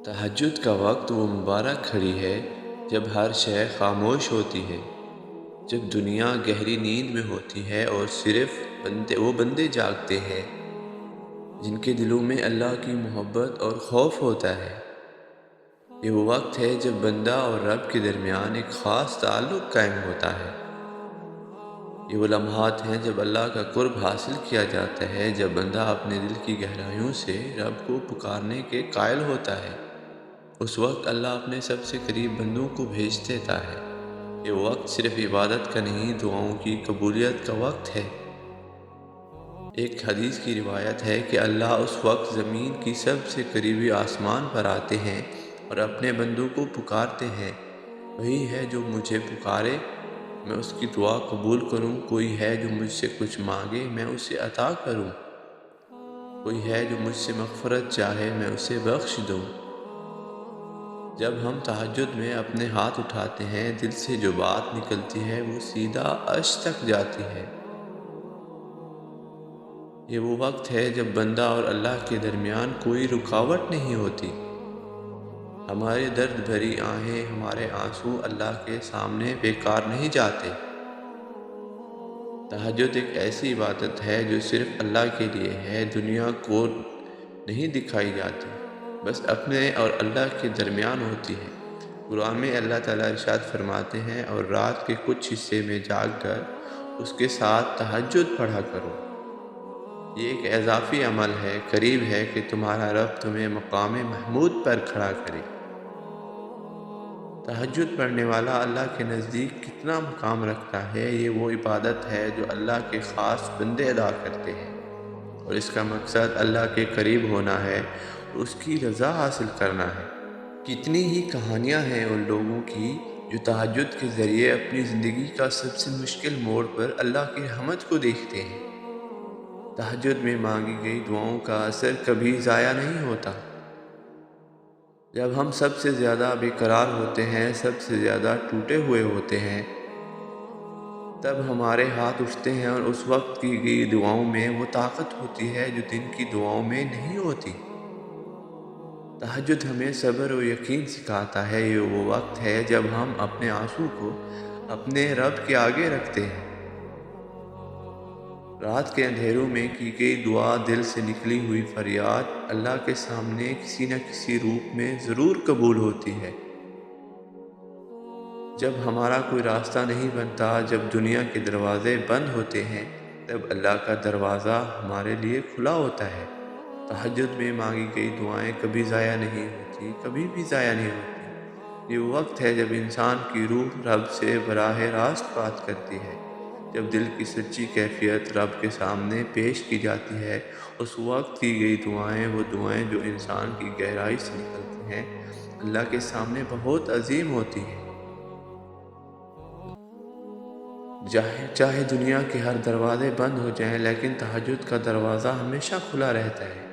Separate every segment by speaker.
Speaker 1: تہجد کا وقت وہ مبارک گھڑی ہے جب ہر شے خاموش ہوتی ہے، جب دنیا گہری نیند میں ہوتی ہے اور صرف وہ بندے جاگتے ہیں جن کے دلوں میں اللہ کی محبت اور خوف ہوتا ہے۔ یہ وہ وقت ہے جب بندہ اور رب کے درمیان ایک خاص تعلق قائم ہوتا ہے۔ یہ وہ لمحات ہیں جب اللہ کا قرب حاصل کیا جاتا ہے، جب بندہ اپنے دل کی گہرائیوں سے رب کو پکارنے کے قائل ہوتا ہے۔ اس وقت اللہ اپنے سب سے قریب بندوں کو بھیج دیتا ہے۔ یہ وقت صرف عبادت کا نہیں، دعاؤں کی قبولیت کا وقت ہے۔ ایک حدیث کی روایت ہے کہ اللہ اس وقت زمین کی سب سے قریبی آسمان پر آتے ہیں اور اپنے بندوں کو پکارتے ہیں، وہی ہے جو مجھے پکارے میں اس کی دعا قبول کروں، کوئی ہے جو مجھ سے کچھ مانگے میں اسے عطا کروں، کوئی ہے جو مجھ سے مغفرت چاہے میں اسے بخش دوں۔ جب ہم تہجد میں اپنے ہاتھ اٹھاتے ہیں، دل سے جو بات نکلتی ہے وہ سیدھا عرش تک جاتی ہے۔ یہ وہ وقت ہے جب بندہ اور اللہ کے درمیان کوئی رکاوٹ نہیں ہوتی۔ ہمارے درد بھری آہیں، ہمارے آنسو اللہ کے سامنے بیکار نہیں جاتے۔ تہجد ایک ایسی عبادت ہے جو صرف اللہ کے لیے ہے، دنیا کو نہیں دکھائی جاتی، بس اپنے اور اللہ کے درمیان ہوتی ہے۔ قرآن میں اللہ تعالیٰ ارشاد فرماتے ہیں، اور رات کے کچھ حصے میں جاگ کر اس کے ساتھ تہجد پڑھا کرو۔ یہ ایک اضافی عمل ہے، قریب ہے کہ تمہارا رب تمہیں مقام محمود پر کھڑا کرے۔ تہجد پڑھنے والا اللہ کے نزدیک کتنا مقام رکھتا ہے، یہ وہ عبادت ہے جو اللہ کے خاص بندے ادا کرتے ہیں، اور اس کا مقصد اللہ کے قریب ہونا ہے اور اس کی رضا حاصل کرنا ہے۔ کتنی ہی کہانیاں ہیں ان لوگوں کی جو تہجد کے ذریعے اپنی زندگی کا سب سے مشکل موڑ پر اللہ کی رحمت کو دیکھتے ہیں۔ تہجد میں مانگی گئی دعاؤں کا اثر کبھی ضائع نہیں ہوتا۔ جب ہم سب سے زیادہ بے قرار ہوتے ہیں، سب سے زیادہ ٹوٹے ہوئے ہوتے ہیں، تب ہمارے ہاتھ اٹھتے ہیں، اور اس وقت کی گئی دعاؤں میں وہ طاقت ہوتی ہے جو دن کی دعاؤں میں نہیں ہوتی۔ تہجد ہمیں صبر و یقین سکھاتا ہے۔ یہ وہ وقت ہے جب ہم اپنے آنسو کو اپنے رب کے آگے رکھتے ہیں۔ رات کے اندھیروں میں کی گئی دعا، دل سے نکلی ہوئی فریاد اللہ کے سامنے کسی نہ کسی روپ میں ضرور قبول ہوتی ہے۔ جب ہمارا کوئی راستہ نہیں بنتا، جب دنیا کے دروازے بند ہوتے ہیں، تب اللہ کا دروازہ ہمارے لیے کھلا ہوتا ہے۔ تہجد میں مانگی گئی دعائیں کبھی ضائع نہیں ہوتی، کبھی بھی ضائع نہیں ہوتی۔ یہ وہ وقت ہے جب انسان کی روح رب سے براہ راست بات کرتی ہے، جب دل کی سچی کیفیت رب کے سامنے پیش کی جاتی ہے۔ اس وقت کی گئی دعائیں، وہ دعائیں جو انسان کی گہرائی سے نکلتی ہیں، اللہ کے سامنے بہت عظیم ہوتی ہیں۔ چاہے دنیا کے ہر دروازے بند ہو جائیں، لیکن تہجد کا دروازہ ہمیشہ کھلا رہتا ہے۔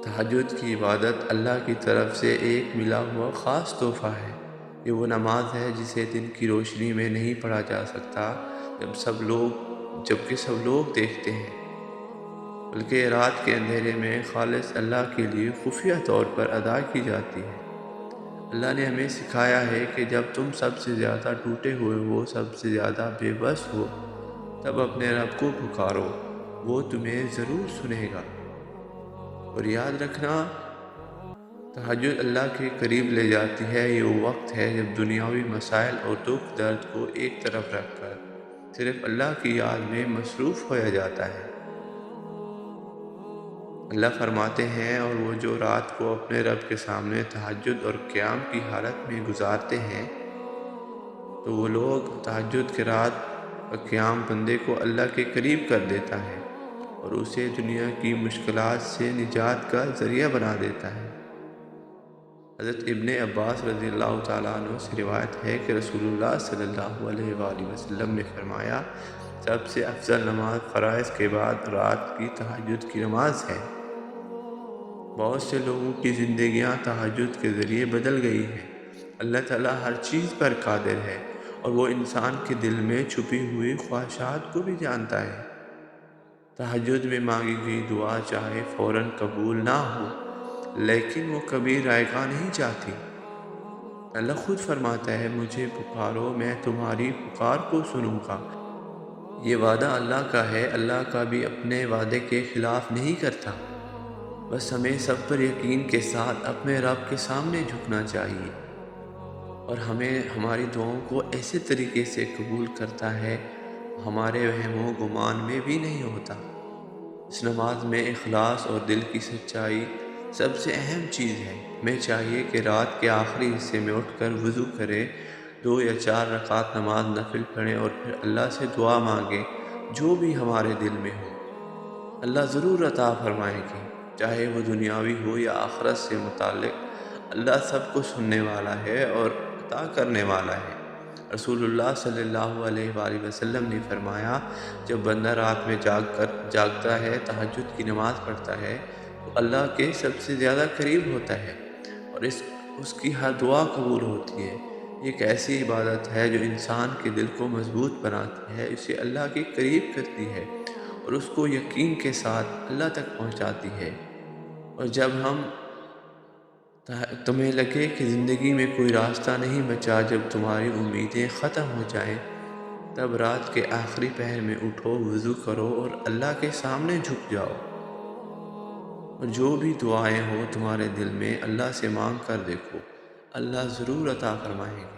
Speaker 1: تہجد کی عبادت اللہ کی طرف سے ایک ملا ہوا خاص تحفہ ہے۔ یہ وہ نماز ہے جسے دن کی روشنی میں نہیں پڑھا جا سکتا جبکہ سب لوگ دیکھتے ہیں، بلکہ رات کے اندھیرے میں خالص اللہ کے لیے خفیہ طور پر ادا کی جاتی ہے۔ اللہ نے ہمیں سکھایا ہے کہ جب تم سب سے زیادہ ٹوٹے ہوئے ہو، سب سے زیادہ بے بس ہو، تب اپنے رب کو پکارو، وہ تمہیں ضرور سنے گا۔ اور یاد رکھنا، تہجد اللہ کے قریب لے جاتی ہے۔ یہ وہ وقت ہے جب دنیاوی مسائل اور دکھ درد کو ایک طرف رکھ کر صرف اللہ کی یاد میں مصروف ہوا جاتا ہے۔ اللہ فرماتے ہیں، اور وہ جو رات کو اپنے رب کے سامنے تہجد اور قیام کی حالت میں گزارتے ہیں، تو وہ لوگ تہجد کے رات کا قیام بندے کو اللہ کے قریب کر دیتا ہے اور اسے دنیا کی مشکلات سے نجات کا ذریعہ بنا دیتا ہے۔ حضرت ابن عباس رضی اللہ تعالیٰ عنہ سے روایت ہے کہ رسول اللہ صلی اللہ علیہ وآلہ وسلم نے فرمایا، سب سے افضل نماز فرائض کے بعد رات کی تہجد کی نماز ہے۔ بہت سے لوگوں کی زندگیاں تہجد کے ذریعے بدل گئی ہیں۔ اللہ تعالیٰ ہر چیز پر قادر ہے، اور وہ انسان کے دل میں چھپی ہوئی خواہشات کو بھی جانتا ہے۔ تہجد میں مانگی گئی دعا چاہے فوراً قبول نہ ہو، لیکن وہ کبھی رائگاں نہیں چاہتی۔ اللہ خود فرماتا ہے مجھے پکارو میں تمہاری پکار کو سنوں گا۔ یہ وعدہ اللہ کا ہے، اللہ کا بھی اپنے وعدے کے خلاف نہیں کرتا۔ بس ہمیں سب پر یقین کے ساتھ اپنے رب کے سامنے جھکنا چاہیے، اور ہمیں ہماری دعاؤں کو ایسے طریقے سے قبول کرتا ہے ہمارے وہم و گمان میں بھی نہیں ہوتا۔ اس نماز میں اخلاص اور دل کی سچائی سب سے اہم چیز ہے۔ ہمیں چاہیے کہ رات کے آخری حصے میں اٹھ کر وضو کریں، 2 یا 4 رکعت نماز نفل پڑھیں اور پھر اللہ سے دعا مانگیں جو بھی ہمارے دل میں ہو۔ اللہ ضرور عطا فرمائیں گے، چاہے وہ دنیاوی ہو یا آخرت سے متعلق۔ اللہ سب کو سننے والا ہے اور عطا کرنے والا ہے۔ رسول اللہ صلی اللہ علیہ وآلہ وسلم نے فرمایا، جب بندہ رات میں جاگتا ہے، تہجد کی نماز پڑھتا ہے تو اللہ کے سب سے زیادہ قریب ہوتا ہے اور اس کی ہر دعا قبول ہوتی ہے۔ یہ ایک ایسی عبادت ہے جو انسان کے دل کو مضبوط بناتی ہے، اسے اللہ کے قریب کرتی ہے اور اس کو یقین کے ساتھ اللہ تک پہنچاتی ہے۔ اور جب تمہیں لگے کہ زندگی میں کوئی راستہ نہیں بچا، جب تمہاری امیدیں ختم ہو جائیں، تب رات کے آخری پہر میں اٹھو، وضو کرو اور اللہ کے سامنے جھک جاؤ، اور جو بھی دعائیں ہوں تمہارے دل میں اللہ سے مانگ کر دیکھو، اللہ ضرور عطا فرمائیں گے۔